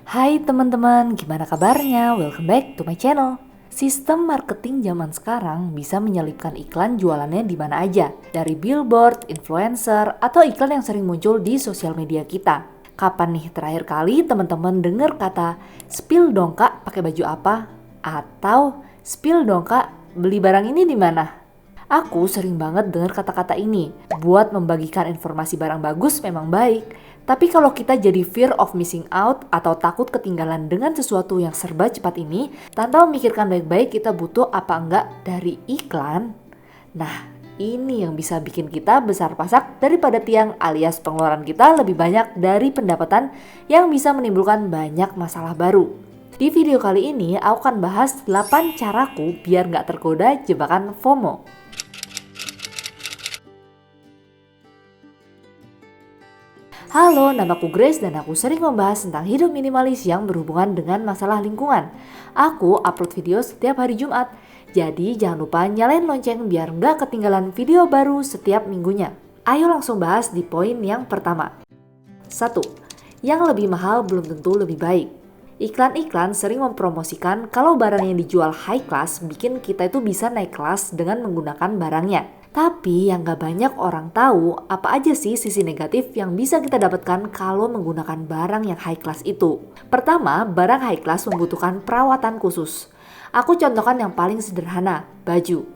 Hai teman-teman, gimana kabarnya? Welcome back to my channel. Sistem marketing zaman sekarang bisa menyelipkan iklan jualannya di mana aja, dari billboard, influencer, atau iklan yang sering muncul di sosial media kita. Kapan nih terakhir kali teman-teman dengar kata spill dong kak pakai baju apa? Atau spill dong kak beli barang ini di mana? Aku sering banget dengar kata-kata ini. Buat membagikan informasi barang bagus memang baik. Tapi kalau kita jadi fear of missing out atau takut ketinggalan dengan sesuatu yang serba cepat ini, tanpa memikirkan baik-baik kita butuh apa enggak dari iklan. Nah, ini yang bisa bikin kita besar pasak daripada tiang alias pengeluaran kita lebih banyak dari pendapatan yang bisa menimbulkan banyak masalah baru. Di video kali ini, aku akan bahas 8 caraku biar nggak tergoda jebakan FOMO. Halo, namaku Grace dan aku sering membahas tentang hidup minimalis yang berhubungan dengan masalah lingkungan. Aku upload video setiap hari Jumat, jadi jangan lupa nyalain lonceng biar nggak ketinggalan video baru setiap minggunya. Ayo langsung bahas di poin yang pertama. 1. Yang lebih mahal belum tentu lebih baik. Iklan-iklan sering mempromosikan kalau barang yang dijual high class bikin kita itu bisa naik kelas dengan menggunakan barangnya. Tapi yang gak banyak orang tahu apa aja sih sisi negatif yang bisa kita dapatkan kalau menggunakan barang yang high class itu. Pertama, barang high class membutuhkan perawatan khusus. Aku contohkan yang paling sederhana, baju.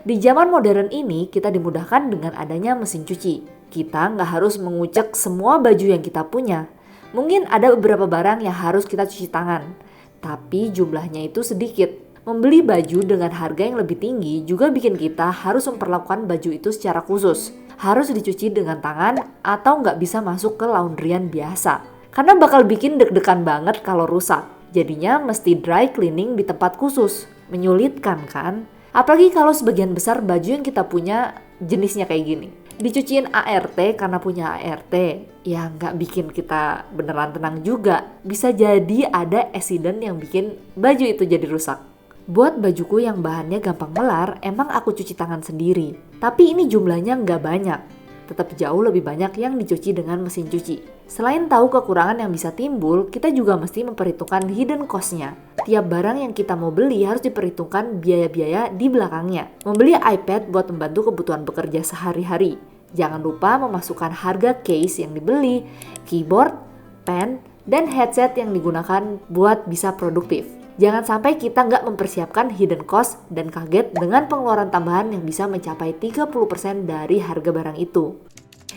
Di zaman modern ini kita dimudahkan dengan adanya mesin cuci. Kita gak harus mengucek semua baju yang kita punya. Mungkin ada beberapa barang yang harus kita cuci tangan, tapi jumlahnya itu sedikit. Membeli baju dengan harga yang lebih tinggi juga bikin kita harus memperlakukan baju itu secara khusus. Harus dicuci dengan tangan atau nggak bisa masuk ke laundryan biasa. Karena bakal bikin deg-degan banget kalau rusak. Jadinya mesti dry cleaning di tempat khusus. Menyulitkan kan? Apalagi kalau sebagian besar baju yang kita punya jenisnya kayak gini. Dicuciin ART karena punya ART, ya nggak bikin kita beneran tenang juga. Bisa jadi ada accident yang bikin baju itu jadi rusak. Buat bajuku yang bahannya gampang melar, emang aku cuci tangan sendiri. Tapi ini jumlahnya nggak banyak. Tetap jauh lebih banyak yang dicuci dengan mesin cuci. Selain tahu kekurangan yang bisa timbul, kita juga mesti memperhitungkan hidden cost-nya. Tiap barang yang kita mau beli harus diperhitungkan biaya-biaya di belakangnya. Membeli iPad buat membantu kebutuhan bekerja sehari-hari. Jangan lupa memasukkan harga case yang dibeli, keyboard, pen, dan headset yang digunakan buat bisa produktif. Jangan sampai kita nggak mempersiapkan hidden cost dan kaget dengan pengeluaran tambahan yang bisa mencapai 30% dari harga barang itu.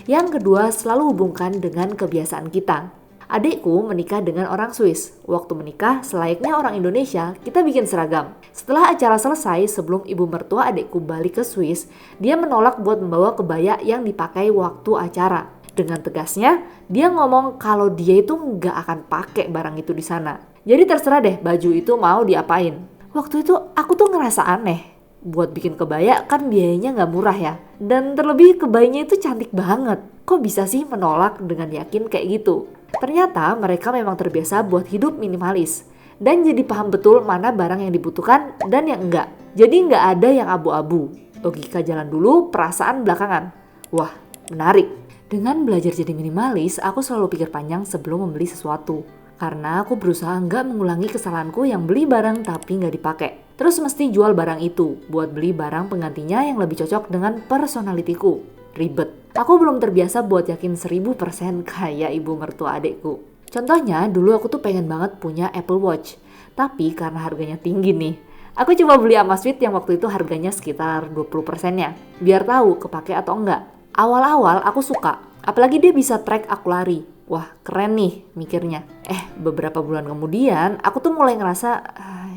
Yang kedua, selalu hubungkan dengan kebiasaan kita. Adikku menikah dengan orang Swiss. Waktu menikah, selayaknya orang Indonesia, kita bikin seragam. Setelah acara selesai, sebelum ibu mertua adikku balik ke Swiss, dia menolak buat membawa kebaya yang dipakai waktu acara. Dengan tegasnya, dia ngomong kalau dia itu nggak akan pakai barang itu di sana. Jadi terserah deh baju itu mau diapain. Waktu itu aku tuh ngerasa aneh. Buat bikin kebaya kan biayanya nggak murah ya. Dan terlebih kebayanya itu cantik banget. Kok bisa sih menolak dengan yakin kayak gitu? Ternyata mereka memang terbiasa buat hidup minimalis. Dan jadi paham betul mana barang yang dibutuhkan dan yang enggak. Jadi nggak ada yang abu-abu. Logika jalan dulu, perasaan belakangan. Wah, menarik. Dengan belajar jadi minimalis, aku selalu pikir panjang sebelum membeli sesuatu. Karena aku berusaha nggak mengulangi kesalahanku yang beli barang tapi nggak dipakai. Terus mesti jual barang itu buat beli barang penggantinya yang lebih cocok dengan personalitiku. Ribet. Aku belum terbiasa buat yakin 1000% kayak ibu mertua adekku. Contohnya, dulu aku tuh pengen banget punya Apple Watch. Tapi karena harganya tinggi nih, aku coba beli Amazfit yang waktu itu harganya sekitar 20%-nya. Biar tahu kepake atau enggak. Awal-awal aku suka, apalagi dia bisa track aku lari. Wah, keren nih mikirnya. Beberapa bulan kemudian aku tuh mulai ngerasa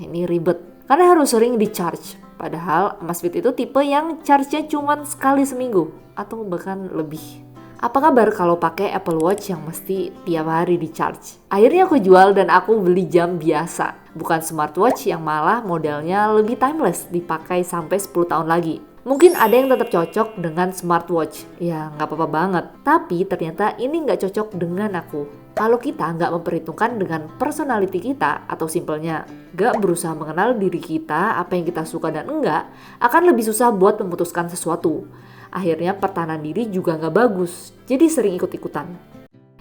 ini ribet. Karena harus sering di-charge. Padahal Amazfit itu tipe yang charge-nya cuma sekali seminggu atau bahkan lebih. Apa kabar kalau pakai Apple Watch yang mesti tiap hari di-charge? Akhirnya aku jual dan aku beli jam biasa. Bukan smartwatch yang malah modelnya lebih timeless, dipakai sampai 10 tahun lagi. Mungkin ada yang tetap cocok dengan smartwatch, ya nggak apa-apa banget. Tapi ternyata ini nggak cocok dengan aku. Kalau kita nggak memperhitungkan dengan personality kita, atau simpelnya nggak berusaha mengenal diri kita, apa yang kita suka dan enggak, akan lebih susah buat memutuskan sesuatu. Akhirnya pertahanan diri juga nggak bagus, jadi sering ikut-ikutan.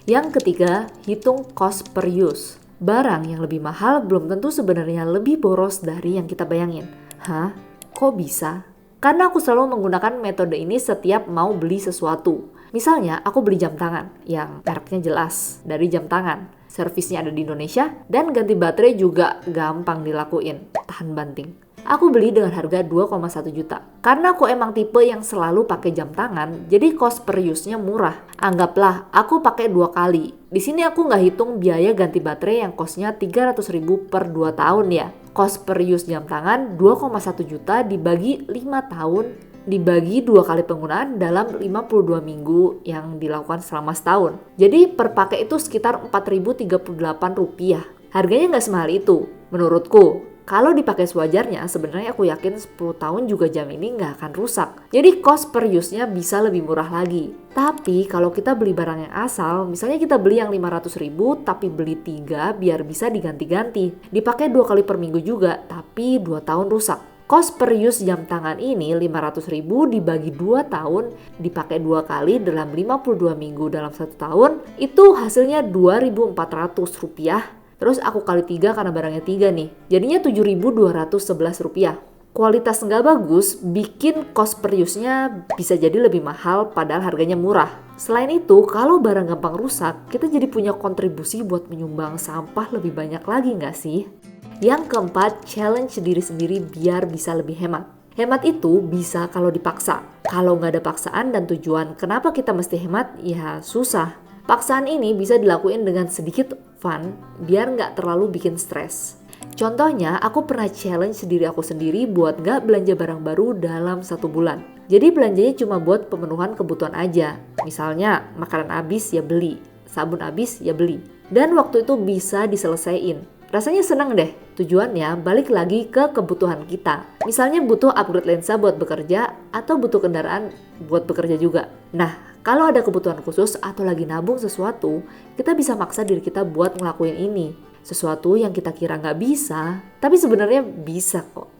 Yang ketiga, hitung cost per use. Barang yang lebih mahal belum tentu sebenarnya lebih boros dari yang kita bayangin. Hah? Kok bisa? Karena aku selalu menggunakan metode ini setiap mau beli sesuatu. Misalnya, aku beli jam tangan yang mereknya jelas dari Jam Tangan. Servisnya ada di Indonesia dan ganti baterai juga gampang dilakuin, tahan banting. Aku beli dengan harga 2,1 juta. Karena aku emang tipe yang selalu pakai jam tangan, jadi cost per use-nya murah. Anggaplah aku pakai 2 kali. Di sini aku nggak hitung biaya ganti baterai yang cost-nya 300.000 per 2 tahun ya. Cost per use jam tangan 2,1 juta dibagi 5 tahun, dibagi 2 kali penggunaan dalam 52 minggu yang dilakukan selama setahun. Jadi per pakai itu sekitar Rp4.038. Harganya nggak semahal itu, menurutku. Kalau dipakai sewajarnya, sebenarnya aku yakin 10 tahun juga jam ini nggak akan rusak. Jadi cost per use-nya bisa lebih murah lagi. Tapi kalau kita beli barang yang asal, misalnya kita beli yang 500.000 tapi beli 3 biar bisa diganti-ganti. Dipakai 2 kali per minggu juga, tapi 2 tahun rusak. Cost per use jam tangan ini 500.000 dibagi 2 tahun, dipakai 2 kali dalam 52 minggu dalam 1 tahun, itu hasilnya Rp2.400. Terus aku kali 3 karena barangnya 3 nih, jadinya Rp7.211. Kualitas nggak bagus bikin cost per use-nya bisa jadi lebih mahal padahal harganya murah. Selain itu, kalau barang gampang rusak, kita jadi punya kontribusi buat menyumbang sampah lebih banyak lagi nggak sih? Yang keempat, challenge diri sendiri biar bisa lebih hemat. Hemat itu bisa kalau dipaksa. Kalau nggak ada paksaan dan tujuan kenapa kita mesti hemat, ya susah. Paksaan ini bisa dilakuin dengan sedikit fun, biar nggak terlalu bikin stres. Contohnya, aku pernah challenge diri aku sendiri buat nggak belanja barang baru dalam 1 bulan. Jadi belanjanya cuma buat pemenuhan kebutuhan aja. Misalnya, makanan habis ya beli, sabun habis ya beli. Dan waktu itu bisa diselesaiin. Rasanya senang deh, tujuannya balik lagi ke kebutuhan kita. Misalnya butuh upgrade lensa buat bekerja atau butuh kendaraan buat bekerja juga. Nah, kalau ada kebutuhan khusus atau lagi nabung sesuatu, kita bisa maksa diri kita buat ngelakuin ini. Sesuatu yang kita kira nggak bisa, tapi sebenarnya bisa kok.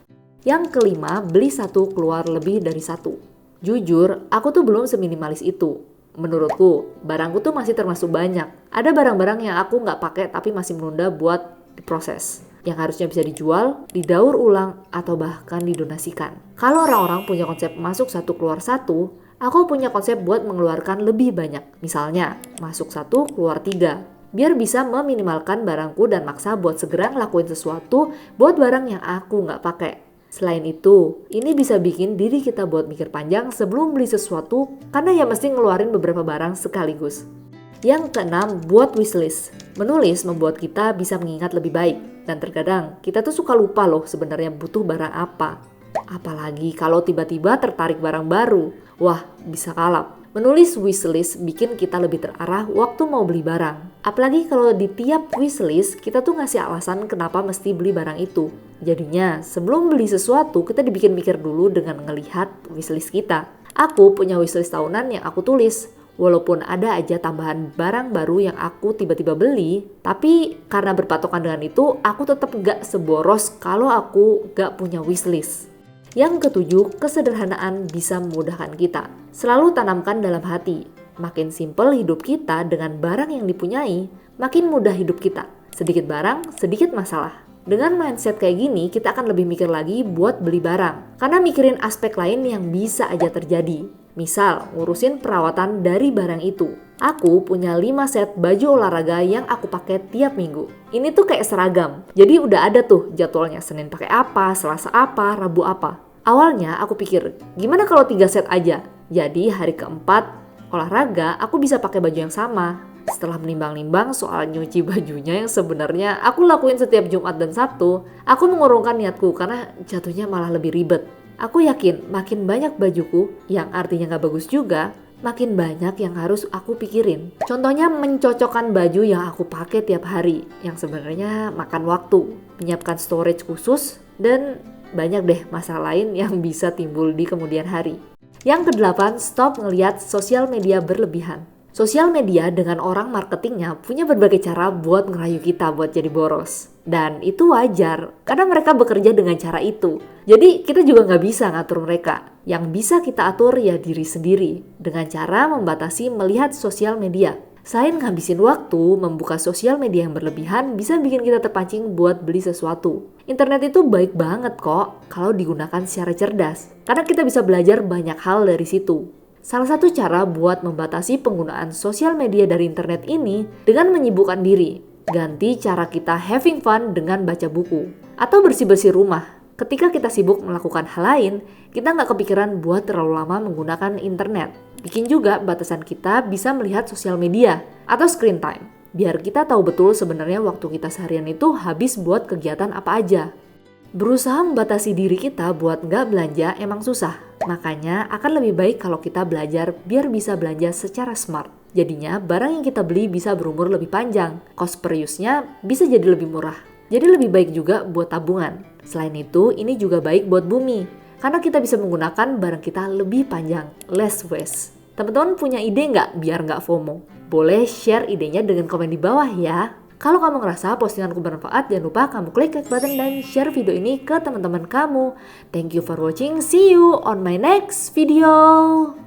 Yang kelima, beli satu keluar lebih dari satu. Jujur, aku tuh belum seminimalis itu. Menurutku, barangku tuh masih termasuk banyak. Ada barang-barang yang aku nggak pakai tapi masih menunda buat diproses, yang harusnya bisa dijual, didaur ulang, atau bahkan didonasikan. Kalau orang-orang punya konsep masuk satu keluar satu, aku punya konsep buat mengeluarkan lebih banyak. Misalnya, masuk 1 keluar 3. Biar bisa meminimalkan barangku dan maksa buat segera ngelakuin sesuatu buat barang yang aku nggak pakai. Selain itu, ini bisa bikin diri kita buat mikir panjang sebelum beli sesuatu karena ya mesti ngeluarin beberapa barang sekaligus. Yang keenam, buat wishlist. Menulis membuat kita bisa mengingat lebih baik. Dan terkadang kita tuh suka lupa loh sebenarnya butuh barang apa. Apalagi kalau tiba-tiba tertarik barang baru. Wah, bisa kalap. Menulis wishlist bikin kita lebih terarah waktu mau beli barang. Apalagi kalau di tiap wishlist kita tuh ngasih alasan kenapa mesti beli barang itu. Jadinya sebelum beli sesuatu kita dibikin mikir dulu dengan ngelihat wishlist kita. Aku punya wishlist tahunan yang aku tulis. Walaupun ada aja tambahan barang baru yang aku tiba-tiba beli, tapi karena berpatokan dengan itu, aku tetap gak seboros kalau aku gak punya wishlist. Yang ketujuh, kesederhanaan bisa memudahkan kita. Selalu tanamkan dalam hati, makin simpel hidup kita dengan barang yang dipunyai, makin mudah hidup kita. Sedikit barang, sedikit masalah. Dengan mindset kayak gini, kita akan lebih mikir lagi buat beli barang. Karena mikirin aspek lain yang bisa aja terjadi. Misal, ngurusin perawatan dari barang itu. Aku punya 5 set baju olahraga yang aku pakai tiap minggu. Ini tuh kayak seragam. Jadi udah ada tuh jadwalnya, Senin pakai apa, Selasa apa, Rabu apa. Awalnya aku pikir, gimana kalau 3 set aja? Jadi hari keempat olahraga, aku bisa pakai baju yang sama. Setelah menimbang-nimbang soal nyuci bajunya yang sebenarnya aku lakuin setiap Jumat dan Sabtu, aku mengurungkan niatku karena jatuhnya malah lebih ribet. Aku yakin makin banyak bajuku, yang artinya gak bagus juga, makin banyak yang harus aku pikirin. Contohnya mencocokkan baju yang aku pakai tiap hari, yang sebenarnya makan waktu, menyiapkan storage khusus, dan banyak deh masalah lain yang bisa timbul di kemudian hari. Yang kedelapan, stop ngelihat sosial media berlebihan. Sosial media dengan orang marketingnya punya berbagai cara buat ngerayu kita buat jadi boros. Dan itu wajar, karena mereka bekerja dengan cara itu. Jadi kita juga nggak bisa ngatur mereka. Yang bisa kita atur ya diri sendiri, dengan cara membatasi melihat sosial media. Selain ngabisin waktu, membuka sosial media yang berlebihan bisa bikin kita terpancing buat beli sesuatu. Internet itu baik banget kok kalau digunakan secara cerdas, karena kita bisa belajar banyak hal dari situ. Salah satu cara buat membatasi penggunaan sosial media dari internet ini dengan menyibukkan diri. Ganti cara kita having fun dengan baca buku atau bersih-bersih rumah. Ketika kita sibuk melakukan hal lain, kita nggak kepikiran buat terlalu lama menggunakan internet. Bikin juga batasan kita bisa melihat sosial media atau screen time. Biar kita tahu betul sebenarnya waktu kita seharian itu habis buat kegiatan apa aja. Berusaha membatasi diri kita buat nggak belanja emang susah. Makanya akan lebih baik kalau kita belajar biar bisa belanja secara smart. Jadinya barang yang kita beli bisa berumur lebih panjang. Cost per use-nya bisa jadi lebih murah. Jadi lebih baik juga buat tabungan. Selain itu, ini juga baik buat bumi. Karena kita bisa menggunakan barang kita lebih panjang, less waste. Teman-teman punya ide nggak biar nggak FOMO? Boleh share idenya dengan komen di bawah ya. Kalau kamu ngerasa postinganku bermanfaat, jangan lupa kamu klik like button dan share video ini ke teman-teman kamu. Thank you for watching, see you on my next video.